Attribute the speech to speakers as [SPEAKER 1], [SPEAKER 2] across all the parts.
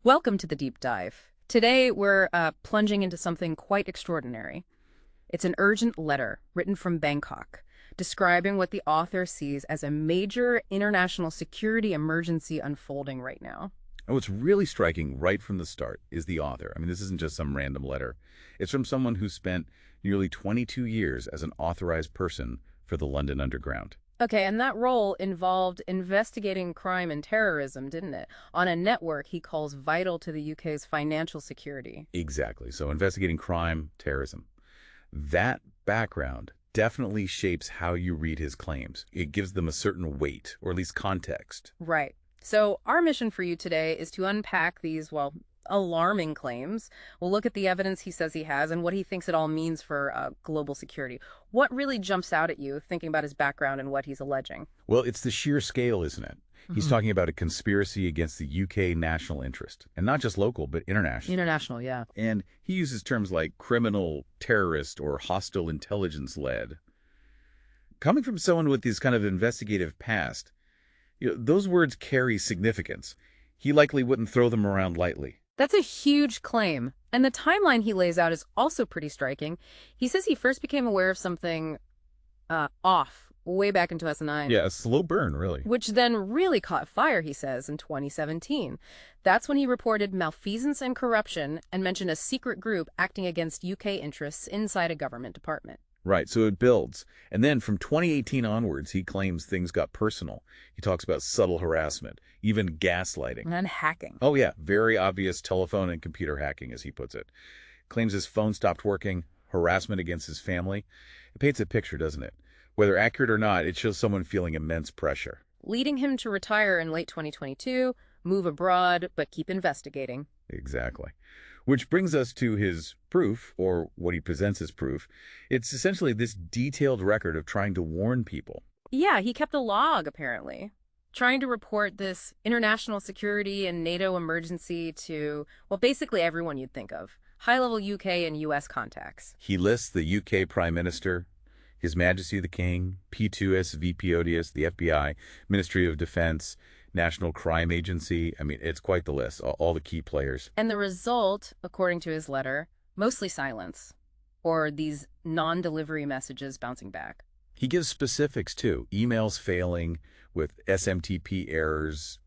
[SPEAKER 1] Welcome to the deep dive. Today, we're plunging into something quite extraordinary. It's an urgent letter written from Bangkok, describing what the author sees as a major international security emergency unfolding right now.
[SPEAKER 2] And what's really striking right from the start is the author. This isn't just some random letter. It's from someone who spent nearly 22 years as an authorized person for the London Underground.
[SPEAKER 1] Okay, and that role involved investigating crime and terrorism, didn't it? On a network he calls vital to the UK's financial security.
[SPEAKER 2] Exactly. So investigating crime, terrorism. That background definitely shapes how you read his claims. It gives them a certain weight, or at least context.
[SPEAKER 1] Right. So our mission for you today is to unpack these, well, alarming claims. We'll look at the evidence he says he has and what he thinks it all means for global security. What really jumps out at you thinking about his background and what he's alleging?
[SPEAKER 2] Well, it's the sheer scale, isn't it? He's talking about a conspiracy against the UK national interest, and not just local, but international.
[SPEAKER 1] International, yeah.
[SPEAKER 2] And he uses terms like criminal, terrorist, or hostile intelligence-led. Coming from someone with this kind of investigative past, those words carry significance. He likely wouldn't throw them around lightly.
[SPEAKER 1] That's a huge claim. And the timeline he lays out is also pretty striking. He says he first became aware of something off way back in 2009.
[SPEAKER 2] Yeah, a slow burn, really.
[SPEAKER 1] Which then really caught fire, he says, in 2017. That's when he reported malfeasance and corruption and mentioned a secret group acting against UK interests inside a government department.
[SPEAKER 2] Right, so it builds. And then from 2018 onwards, he claims things got personal. He talks about subtle harassment, even gaslighting.
[SPEAKER 1] And hacking.
[SPEAKER 2] Oh, yeah, very obvious telephone and computer hacking, as he puts it. Claims his phone stopped working, harassment against his family. It paints a picture, doesn't it? Whether accurate or not, it shows someone feeling immense pressure.
[SPEAKER 1] Leading him to retire in late 2022, move abroad, but keep investigating.
[SPEAKER 2] Exactly. Which brings us to his proof, or what he presents as proof. It's essentially this detailed record of trying to warn people.
[SPEAKER 1] Yeah, he kept a log, apparently, trying to report this international security and NATO emergency to, well, basically everyone you'd think of. High-level UK and US contacts.
[SPEAKER 2] He lists the UK Prime Minister, His Majesty the King, P2S, VPODIS, the FBI, Ministry of Defense, National Crime Agency. It's quite the list, all the key players.
[SPEAKER 1] And the result, according to his letter, mostly silence, or these non-delivery messages bouncing back.
[SPEAKER 2] He gives specifics, too. Emails failing with SMTP errors,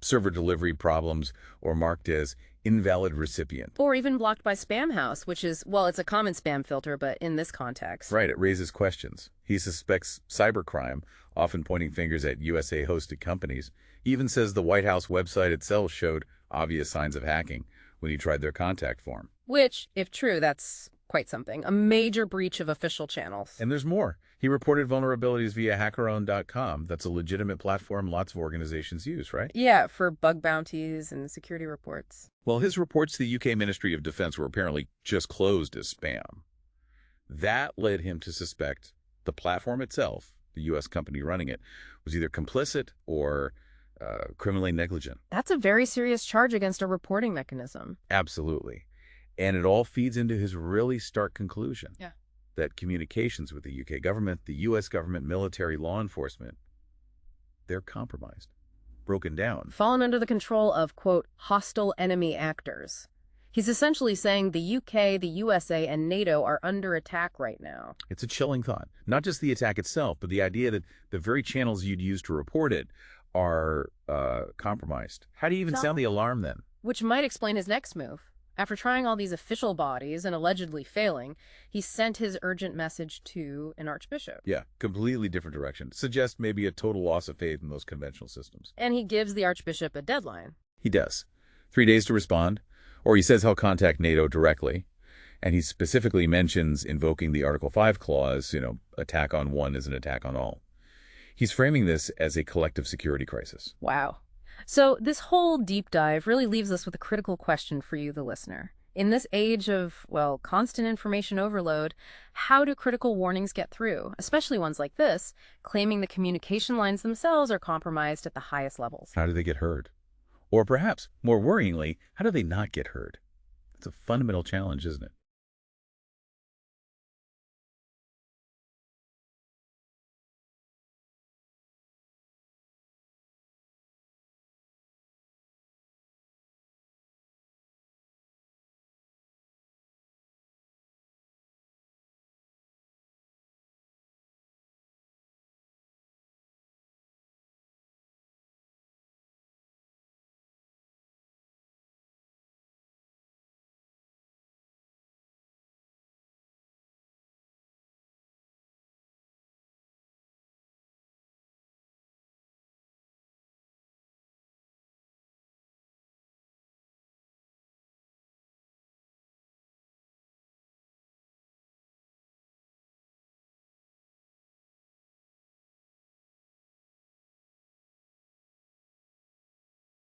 [SPEAKER 2] server delivery problems, or marked as invalid recipient.
[SPEAKER 1] Or even blocked by Spam House, which is, well, it's a common spam filter, but in this context.
[SPEAKER 2] Right, it raises questions. He suspects cybercrime, often pointing fingers at USA-hosted companies. He even says the White House website itself showed obvious signs of hacking when he tried their contact form.
[SPEAKER 1] Which, if true, that's quite something. A major breach of official channels.
[SPEAKER 2] And there's more. He reported vulnerabilities via hackerown.com. That's a legitimate platform lots of organizations use, right?
[SPEAKER 1] Yeah, for bug bounties and security reports.
[SPEAKER 2] Well, his reports to the UK Ministry of Defense were apparently just closed as spam. That led him to suspect the platform itself, the U.S. company running it, was either complicit or criminally negligent.
[SPEAKER 1] That's a very serious charge against a reporting mechanism.
[SPEAKER 2] Absolutely. And it all feeds into his really stark conclusion.
[SPEAKER 1] Yeah.
[SPEAKER 2] That communications with the UK government, the U.S. government, military, law enforcement, they're compromised, broken down.
[SPEAKER 1] Fallen under the control of, quote, hostile enemy actors. He's essentially saying the UK, the USA, and NATO are under attack right now.
[SPEAKER 2] It's a chilling thought. Not just the attack itself, but the idea that the very channels you'd use to report it are compromised. How do you even sound the alarm then?
[SPEAKER 1] Which might explain his next move. After trying all these official bodies and allegedly failing, he sent his urgent message to an archbishop.
[SPEAKER 2] Yeah, completely different direction. Suggests maybe a total loss of faith in those conventional systems.
[SPEAKER 1] And he gives the archbishop a deadline.
[SPEAKER 2] He does. 3 days to respond. Or he says he'll contact NATO directly. And he specifically mentions invoking the Article 5 clause, attack on one is an attack on all. He's framing this as a collective security crisis.
[SPEAKER 1] Wow. So this whole deep dive really leaves us with a critical question for you, the listener. In this age of, well, constant information overload, how do critical warnings get through, especially ones like this, claiming the communication lines themselves are compromised at the highest levels?
[SPEAKER 2] How do they get heard? Or perhaps, more worryingly, how do they not get heard? It's a fundamental challenge, isn't it?